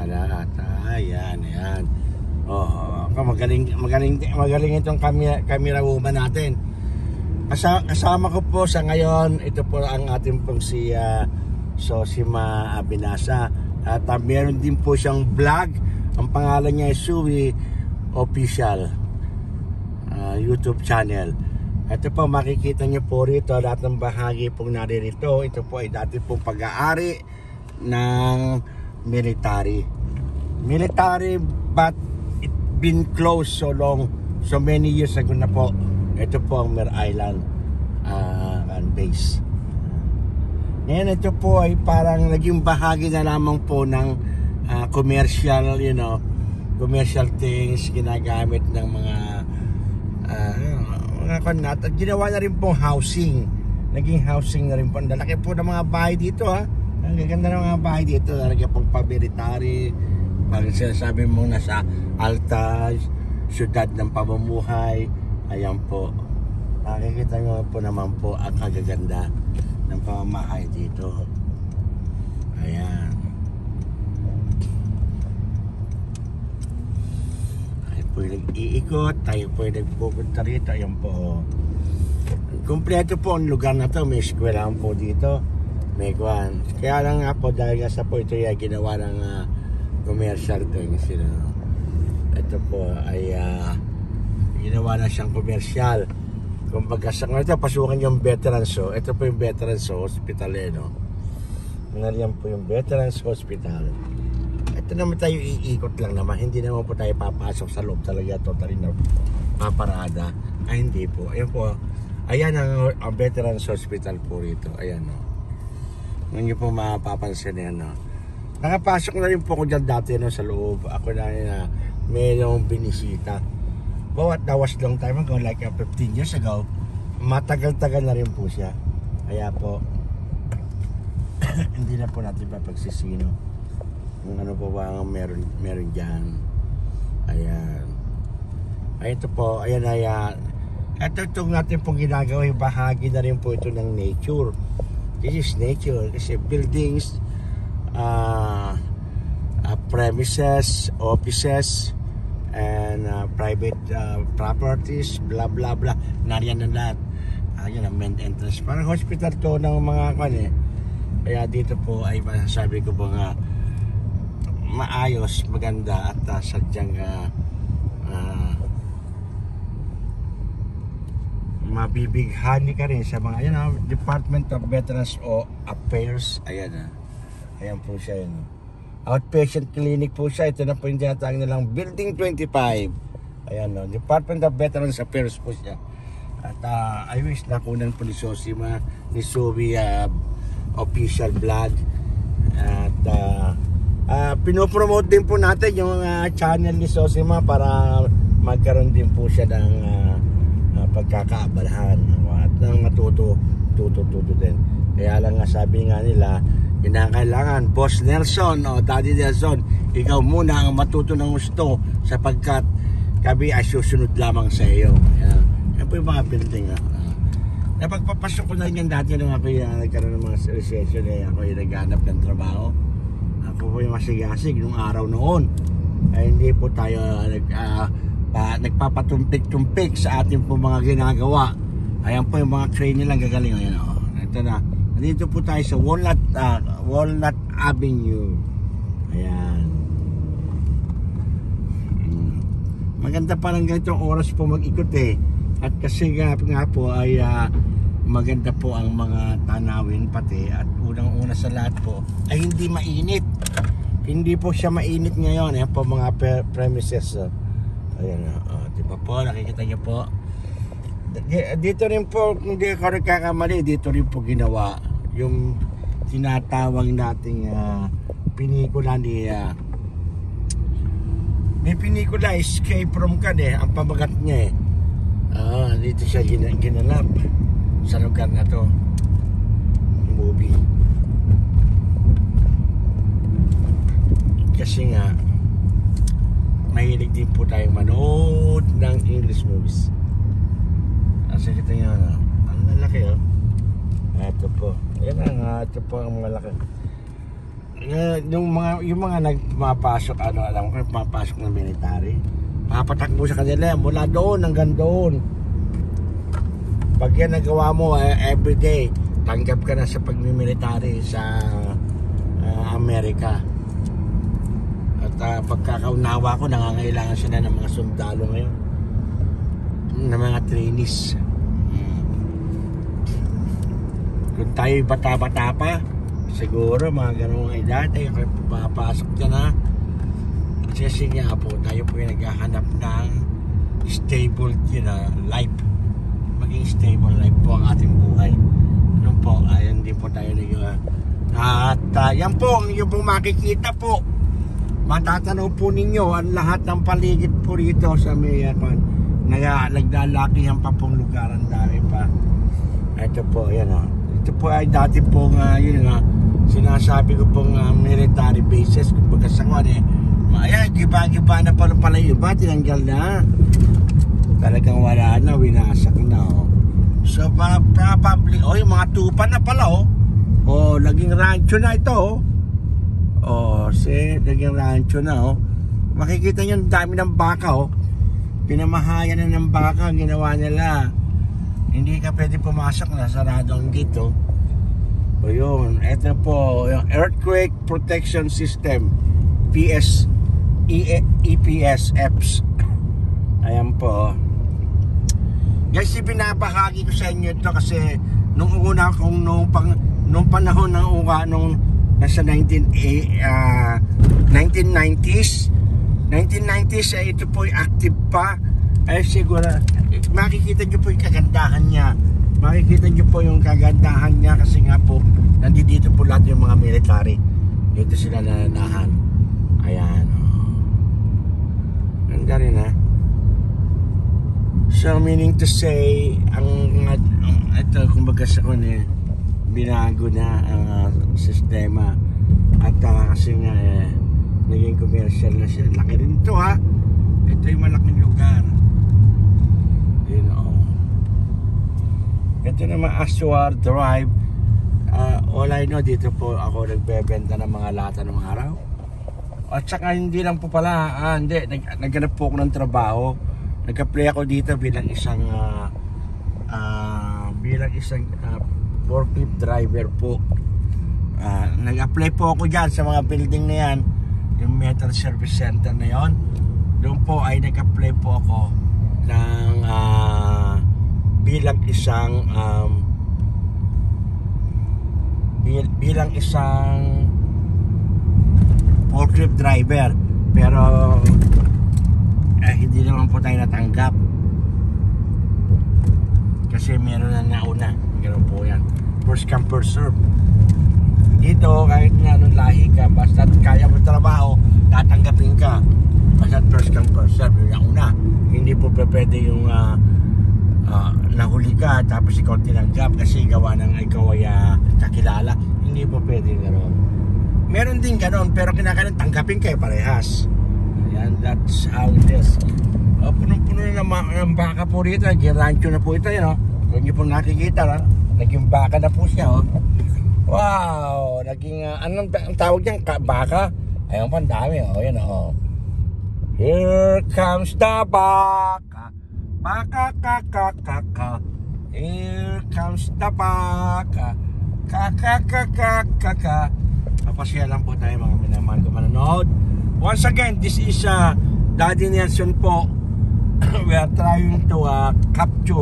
Lahat. Ayan, ayan. Oh, magaling itong camera woman natin. Kasama ko po sa ngayon, ito po ang ating pong si Sosima Abinasa. At meron din po siyang vlog. Ang pangalan niya ay Suwi Official YouTube channel. Ito po, makikita niyo po rito lahat ng bahagi pong naririto. Ito po ay dati pong pag-aari ng military, but it been closed so long, so many years ago na po. Ito po ang Mer Island base. Ngayon ito po ay parang naging bahagi na lamang po ng commercial, commercial things, ginagamit ng mga kanat, at ginawa na rin pong housing. Naging housing na rin po. Ang lalaki po ng mga bahay dito, Ang gaganda ng mga bahay dito. Nalagyan pong pa-military. Parang sinasabi mo nasa alta syudad ng pamumuhay. Ayan po. Nakikita nyo po naman po ang kagaganda ng pamamahay dito. Ayan. Tayo po yung nag-iikot. Tayo po yung nagpupunta rito. Ayan po. Kompleto po ang lugar na to. May eskwelahan po dito. May kwan. Kaya lang nga po, dahil nga sa po ito yung ginawa ng commercial things. Ito po ay ginawa na siyang commercial. Kumbaga sa ito, pasukan yung Veterans. So, ito po yung Veterans Hospital. Ngayon po yung Veterans Hospital. Ito naman tayo iikot lang naman. Hindi naman po tayo papasok sa loob talaga. Totally na paparada. Ay hindi po. Ayan po. Ayan ang Veterans Hospital po rito. Ayan Ngayon po mapapansin yan. Nakapasok na rin po ako dyan dati sa loob. Ako na mayroong binisita. That was long time ago, like 15 years ago. Matagal-tagal na rin po siya. Kaya po hindi na po natin papagsisino kung ano po ba ang meron dyan. Ayan. Ay ito po. Ayan. Ito itong natin pong ginagawa, bahagi na rin po ito ng nature. This is nature. Kasi buildings, premises, offices, and private properties, blah blah blah. Nariyan na lahat. Ayan ang main entrance. Parang hospital to ng mga Kaya dito po ay masasabi ko po nga maayos, maganda at sadyang mabibighani ka rin sa mga Department of Veterans Affairs. Ayan po siya outpatient clinic po siya. Ito na po yung tinatawag nilang Building 25. Ayan Department of Veterans Affairs po siya. At I wish na kunan po ni Sosima, ni Suwi official vlog. At pinopromote din po natin yung channel ni Sosima para magkaroon din po siya ng pagkakaabalahan at nang matuto din. Kaya lang nga sabi nga nila, kinakailangan Boss Nelson o Daddy Nelson, ikaw muna ang matuto ng gusto sapagkat kami ay susunod lamang sa iyo. Yan po yung mga building. Napagpapasok ko na yan dati nung ako nagkaroon ng mga recession. Ako yung naghanap ng trabaho. Ako po yung masigasig nung araw noon. Hindi po tayo nagpapatumpik-tumpik sa ating po mga ginagawa. Ayan po yung mga crane nilang gagaling. Ayan ito na. Dito po tayo sa Walnut Avenue. Ayan. Maganda pa lang ganitong oras po mag-ikot At kasi nga po ay maganda po ang mga tanawin pati. At unang-una sa lahat po ay hindi mainit. Hindi po siya mainit ngayon. Ayan po mga premises. Ayan diba po, nakikita niyo po. Dito rin po, kung di ako nagkakamali, dito rin po ginawa yung tinatawag nating pinikula ni may pinikula Escape from ang pamagat niya dito siya ginanap sa lugar na to, movie. Kasi nga mahilig din po tayong manood ng English movies. Kasi kita nyo ang lalaki Ito po. Yan ito po ang malaki. yung mga nagpapasok, alam ko, pumapasok ng military. Papatakbo sa kanila mula doon hanggang doon. Pag yan nagawa mo everyday, tanggap ka na sa pagmimilitary sa Amerika. At pagkakaunawa ko, nangangailangan sila ng mga sundalo ngayon, ng mga trainees. Kung tayo bata-bata pa, siguro mga ganung edad ay papasok ka na. Kasi nga po, tayo po yung naghahanap ng stable life. Maging stable life po ang ating buhay. Ano po, ayan din po tayo at yan po, yung pong makikita po, matatanaw po ninyo ang lahat ng paligid po rito sa may nagdalakihan pa pong lugar, ang dami pa. Ito po, yan ito po ay dati pong sinasabi ko pong military bases, kumbaga sa ayan, giba-giba na pala yung iba, tinanggal na. Talagang wala na, winasak na. So probably, yung mga tupa na pala laging rancho na ito. Laging rancho na. Makikita nyo ang dami ng baka. Pinamahayan na ng baka, ginawa nila. Hindi ka pwede pumasok na, sarado ang gate. Yun, ito po yung Earthquake Protection System, EPS. Ayan po. Guys, ibinabahagi ko sa inyo ito kasi nung panahon ng nasa 1990s ito po ay active pa. Ay siguro makikita nyo po yung kagandahan niya. Makikita nyo po yung kagandahan niya kasi nga po nandito po lahat yung mga military. Dito sila nananahan. Ayan. Ganda rin So meaning to say, ito kumbaga sa binago na ang sistema. At kasi nga naging commercial na siya. Laki rin ito Ito yung malaking lugar. Ito naman Aswar Drive. All I know, dito po ako nagbebenta ng mga lata ng araw. At saka hindi lang po pala, naghanap po ako ng trabaho. Nag-apply ako dito bilang isang forklift driver po. Nag-apply po ako dyan sa mga building na yan, yung Metal Service Center na yon. Doon po ay nag-apply po ako ng bilang isang forklift driver, pero hindi naman po tayo natanggap kasi meron na nauna. Ganoon po yan, first come first serve. Dito kahit na anong lahi ka, basta kaya mo trabaho, tatanggapin ka. Basta first come first serve, yung nauna. Hindi po pwede yung nahuli ka tapos ikaw tinanggap kasi gawa ng ikaw ay kakilala. Hindi po pwede ganoon. Meron din ganoon, pero kinakailangan tanggapin kayo parehas. Ayan, that's how it is. Punong-puno na ng baka po dito. Naging rancho na po ito, kung nyo po nakikita, naging baka na po siya. Wow, naging anong tawag niyan? Baka. Ayun pa, ang dami. Yan. Here comes the baka. Baka, kaka. Here comes the baka. Kaka. Papasya lang po tayo mga minamahal ko manonood. Once again, this is Daddy Nelson po. We are trying to capture